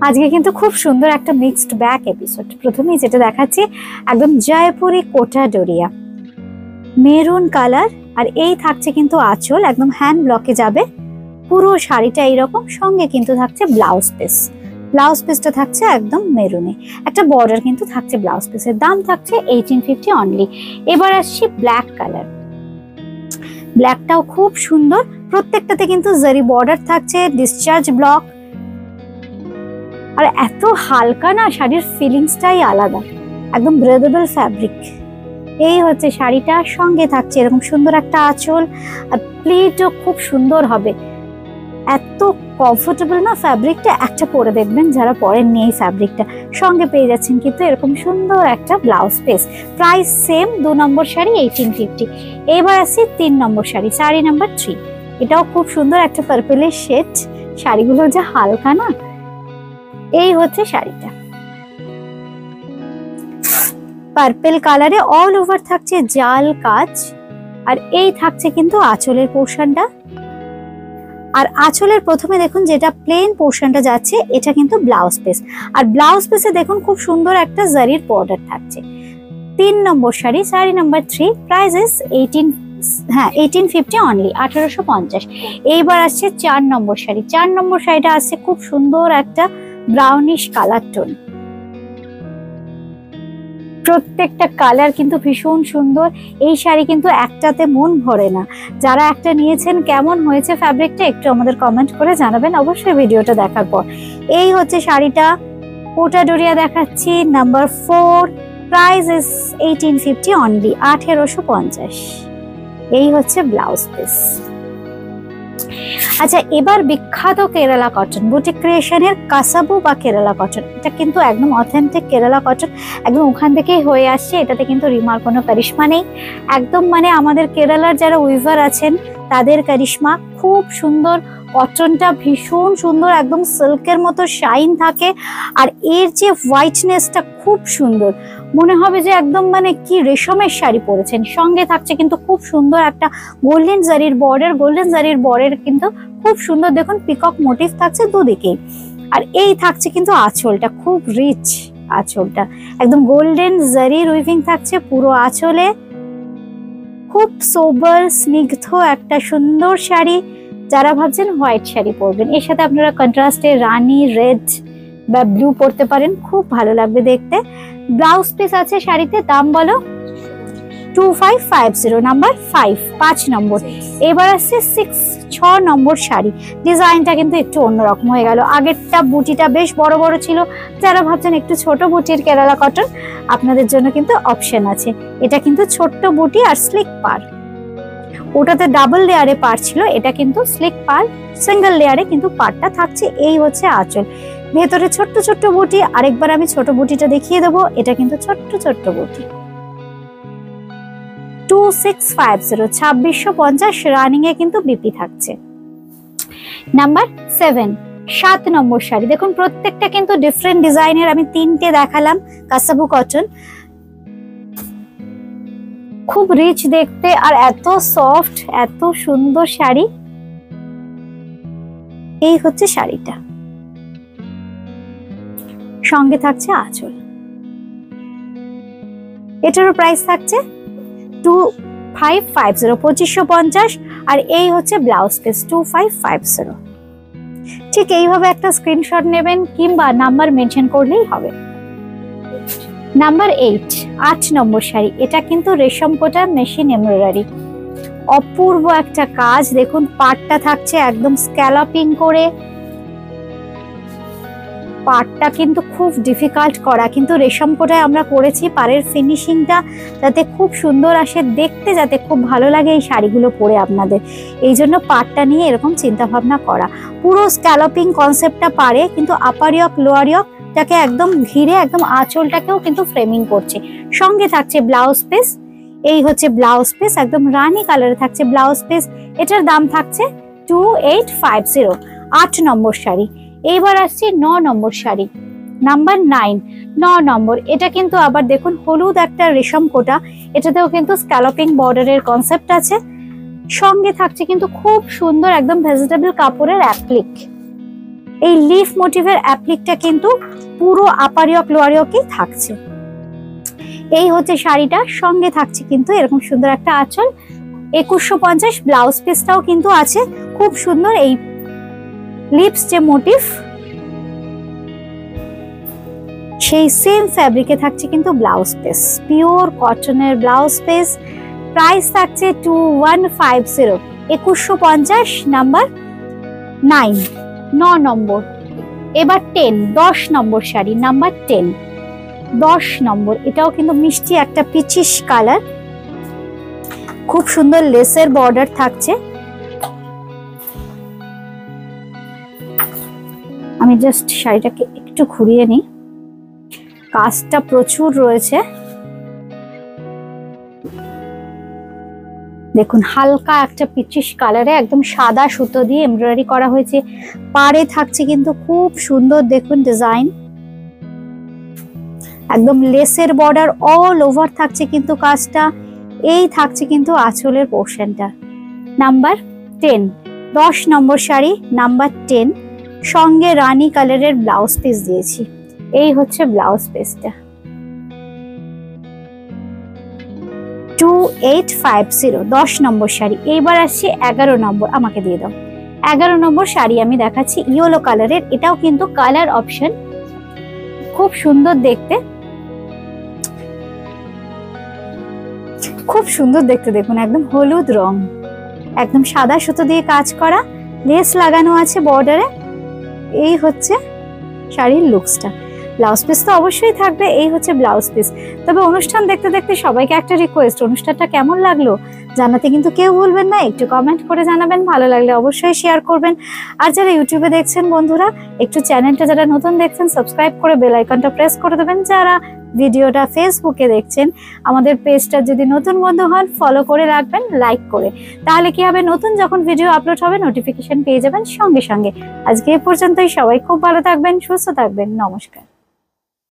আজকে কিন্তু খুব সুন্দর একটা মিক্সড ব্যাগ এপিসোড। প্রথমেই যেটা দেখাচ্ছি একদম জয়পুরি কোটা ডোরিয়া মেরুন কালার, আর এই থাকছে কিন্তু আঁচল, একদম হ্যান্ড ব্লকে যাবে। পুরো শাড়িটা এইরকম, সঙ্গে কিন্তু থাকছে ব্লাউজ পিস। ব্লাউজ পিসটা থাকছে একদম মেরুনে, একটা বর্ডার কিন্তু থাকছে ব্লাউজ পিসের। দাম থাকছে 1850 অনলি। এবার আসছি ব্ল্যাক কালার। ব্ল্যাকটাও খুব সুন্দর, প্রত্যেকটাতে কিন্তু জারি বর্ডার থাকছে, ডিসচার্জ ব্লক, আর এত হালকা না, শাড়ির ফিলিংসটাই আলাদা, একদম ব্রেদেবল ফ্যাব্রিক। এই হচ্ছে শাড়িটা, সঙ্গে থাকছে এরকম সুন্দর একটা আঁচল, আর প্লেটও খুব সুন্দর হবে। এত কমফোর্টেবল না ফ্যাব্রিকটা, একটা পরে দেখবেন যারা পরেননি এই ফ্যাব্রিকটা। সঙ্গে পেয়ে যাচ্ছেন কিন্তু এরকম সুন্দর একটা ব্লাউজ পিস। প্রাইস সেম, 2 নম্বর শাড়ি 1850। এবার আসছি 3 নম্বর শাড়ি, শাড়ি নাম্বার 3। এটাও খুব সুন্দর একটা পার্পেলের শেড। শাড়িগুলো যা হালকা না। এই হচ্ছে শাড়িটা, পার্পেল কালারে অল ওভার থাকছে জাল কাজ, আর এই থাকছে কিন্তু আঁচলের পোর্শনটা। আর আঁচলের প্রথমে দেখুন যেটা প্লেন পোর্শনটা যাচ্ছে, এটা কিন্তু ব্লাউজ পিস। আর ব্লাউজ পিসে দেখুন খুব সুন্দর একটা জারির বর্ডার থাকছে। 3 number sari, sari number 3। Price is 1850 only, 1850। এইবার আসছে 4 নম্বর শাড়ি। 4 নম্বর শাড়িটা আসছে খুব সুন্দর একটা ব্রাউনিশ কালার টোন। প্রত্যেকটা কালার কিন্তু ভীষণ সুন্দর। এই শাড়ি কিন্তু একটাতে মন ভরে না। যারা একটা নিয়েছেন কেমন হয়েছে ফ্যাব্রিকটা একটু আমাদের কমেন্ট করে জানাবেন অবশ্যই ভিডিওটা দেখার পর। এই হচ্ছে শাড়িটা, কোটা ডোরিয়া দেখাচ্ছি, নাম্বার 4। Price is 1850 only, 1850। এই হচ্ছে ব্লাউজ পিস। আচ্ছা, এবার বিখ্যাত কেরালা কটন, বুটিক ক্রিয়েশনের কাসাবু বা কেরালা কটন। এটা কিন্তু একদম অথেন্টিক কেরালা কটন, একদম ওখান থেকেই হয়ে আসছে। এটাতে কিন্তু রিমার কোনো কারিশমা নেই, একদম মানে আমাদের কেরালার যারা উইভার আছেন তাদের কারিশমা। খুব সুন্দর কটনটা, ভীষণ সুন্দর, একদম সিল্কের মতো শাইন থাকে। আর এর যে হোয়াইটনেসটা খুব সুন্দর, মনে হবে যে একদম মানে কি রেশমের শাড়ি পরেছেন। সঙ্গে থাকছে কিন্তু খুব সুন্দর একটা গোল্ডেন জারির বর্ডার। গোল্ডেন জারির বর্ডার কিন্তু খুব সুন্দর, দেখুন পিকক মোটিভ থাকছে দুদিকেই। আর এই থাকছে কিন্তু আঁচলটা, খুব রিচ আঁচলটা, একদম গোল্ডেন জারির উইভিং থাকছে পুরো আঁচলে। খুব সোবার স্নিগ্ধ একটা সুন্দর শাড়ি। যারা ভাবছেন হোয়াইট শাড়ি পরবেন, এর সাথে আপনারা কন্ট্রাস্টে রানী রেড বা ব্লু পরতে পারেন, খুব ভালো লাগবে দেখতে। ব্লাউজ পিস আছে শাড়িতে, দাম বলো 2550, নাম্বার 5 নম্বর। এবার আসছে 6 নম্বর শাড়ি। ডিজাইনটা কিন্তু একটু অন্যরকম হয়ে গেল। আগেরটা বুটিটা বেশ বড় বড় ছিল, যারা ভাবছেন একটু ছোট বুটির কেরালা কটন, আপনাদের জন্য কিন্তু অপশন আছে। এটা কিন্তু ছোট্ট বুটি আর স্লিক পার। ওটাতে ডাবল লেয়ারে পার ছিল, এটা কিন্তু স্লিক পার, সিঙ্গেল লেয়ারে কিন্তু পারটা থাকছে। এই হচ্ছে আঁচল, ভেতরে ছোট্ট ছোট্ট বুটি। আরেকবার আমি ছোট বুটিটা দেখিয়ে দেবো, এটা কিন্তু ছোট্ট ছোট্ট বুটি। 2650, 2650 রানিং এ কিন্তু বিপি থাকছে। নাম্বার 7 নম্বর শাড়ি। দেখুন প্রত্যেকটা কিন্তু ডিফারেন্ট ডিজাইনের, আমি 3টে দেখালাম। কাসাবু কটন, খুব রিচ দেখতে আর এত সফট, এত সুন্দর শাড়ি। এই হচ্ছে শাড়িটা, সঙ্গে থাকছে আঁচল। এটারও প্রাইস থাকছে 2550, 2550। আর এই হচ্ছে ব্লাউজ পিস 2550। ঠিক এইভাবে একটা স্ক্রিনশট নেবেন কিংবা নাম্বার মেনশন করলেই হবে। নাম্বার 8 নম্বর শাড়ি। এটা কিন্তু রেশম কোটা মেশিন এমব্রয়ডারি, অপূর্ব একটা কাজ। দেখুন পাটটা থাকছে একদম স্ক্যালপিং করে। পাটটা কিন্তু খুব ডিফিকাল্ট করা, কিন্তু রেশম কোটায় আমরা করেছি। পাড়ের ফিনিশিংটা যাতে খুব সুন্দর আসে, দেখতে যাতে খুব ভালো লাগে এই শাড়িগুলো পরে আপনাদের, এই জন্য পাটটা নিয়ে এরকম চিন্তা ভাবনা করা। পুরো স্ক্যালপিং কনসেপ্টটা পারে, কিন্তু আপার ইয়ক লোয়ার ইয়ক টাকে একদম ঘিরে একদম আঁচলটাকেও কিন্তু ফ্রেমিং করছে। সঙ্গে থাকছে ব্লাউজ পিস। এই হচ্ছে ব্লাউজ পিস, একদম রানী কালারে থাকছে ব্লাউজ পিস। এটার দাম থাকছে 2850, 8 নম্বর শাড়ি। এইবার আসছে 9 নম্বর শাড়ি, নাম্বার 9 নম্বর। এটা কিন্তু আবার দেখুন হলুদ একটা রেশম কোটা, এটাতেও কিন্তু স্ক্যালপিং বর্ডারের কনসেপ্ট আছে। সঙ্গে থাকছে কিন্তু খুব সুন্দর একদম ভেজিটেবল কাপড়ের অ্যাপ্লিক। এই লিফ মোটিভের অ্যাপ্লিকটা কিন্তু পুরো আপার ইয়ক লোয়ার ইয়কে থাকছে। এই হচ্ছে শাড়িটা, সঙ্গে থাকছে কিন্তু এরকম সুন্দর একটা আঁচল। 2150 ব্লাউজ পিসটাও কিন্তু আছে খুব সুন্দর। এই লিপস যে মোটিভ সেই সেম ফ্যাব্রিকে থাকছে কিন্তু ব্লাউজ পিস, পিওর কটনের ব্লাউজ পিস। প্রাইস থাকছে 2150। 2150 নাম্বার 9, 9 নম্বর। এবার 10 নম্বর শাড়ি, নাম্বার 10 নম্বর। এটাও কিন্তু মিষ্টি একটা পিচিশ কালার, খুব সুন্দর লেসের বর্ডার থাকছে। আমি জাস্ট শাড়িটাকে একটু ঘুরিয়ে নিই, কাজটা প্রচুর রয়েছে। দেখুন হালকা একটা পিচিশ কালারে একদম সাদা সুতো দিয়ে এমব্রয়ডারি করা হয়েছে। পাড়ে থাকছে কিন্তু খুব সুন্দর দেখুন ডিজাইন, একদম লেসের বর্ডার অল ওভার থাকছে কিন্তু কাজটা। এই থাকছে কিন্তু আঁচলের পোর্শনটা। নাম্বার 10 নম্বর শাড়ি, নাম্বার 10। সঙ্গে রানী কালারের ব্লাউজ পিস দিয়েছি। এই হচ্ছে ব্লাউজ পিসটা। 2850, 10 নম্বর শাড়ি। এইবার আসছে 11 নম্বর, আমাকে দিয়ে দাও। 11 নম্বর শাড়ি আমি দেখাচ্ছি ইয়েলো কালারের। এটাও কিন্তু কালার অপশন, খুব সুন্দর দেখতে, খুব সুন্দর দেখতে। দেখুন একদম হলুদ রং, একদম সাদা সুতো দিয়ে কাজ করা, লেস লাগানো আছে বর্ডারে। এই হচ্ছে শাড়ির লুকসটা। ব্লাউজ পিস তো অবশ্যই থাকবে। এই হচ্ছে ব্লাউজ পিস। তবে অনুষ্ঠান দেখতে দেখতে সবাইকে একটা রিকোয়েস্ট, অনুষ্ঠানটা কেমন লাগলো জানাতে কিন্তু কেউ ভুলবেন না, একটু কমেন্ট করে জানাবেন। ভালো লাগলে অবশ্যই শেয়ার করবেন। আর যারা ইউটিউবে দেখছেন বন্ধুরা, একটু চ্যানেলটা যারা নতুন দেখছেন সাবস্ক্রাইব করে বেল আইকনটা প্রেস করে দেবেন। যারা ভিডিওটা ফেসবুকে দেখছেন, আমাদের পেজটা যদি নতুন বন্ধু হন ফলো করে রাখবেন, লাইক করে। তাহলে কি হবে, নতুন যখন ভিডিও আপলোড হবে নোটিফিকেশন পেয়ে যাবেন সঙ্গে সঙ্গে। আজকে এ পর্যন্তই। সবাই খুব ভালো থাকবেন, সুস্থ থাকবেন। নমস্কার।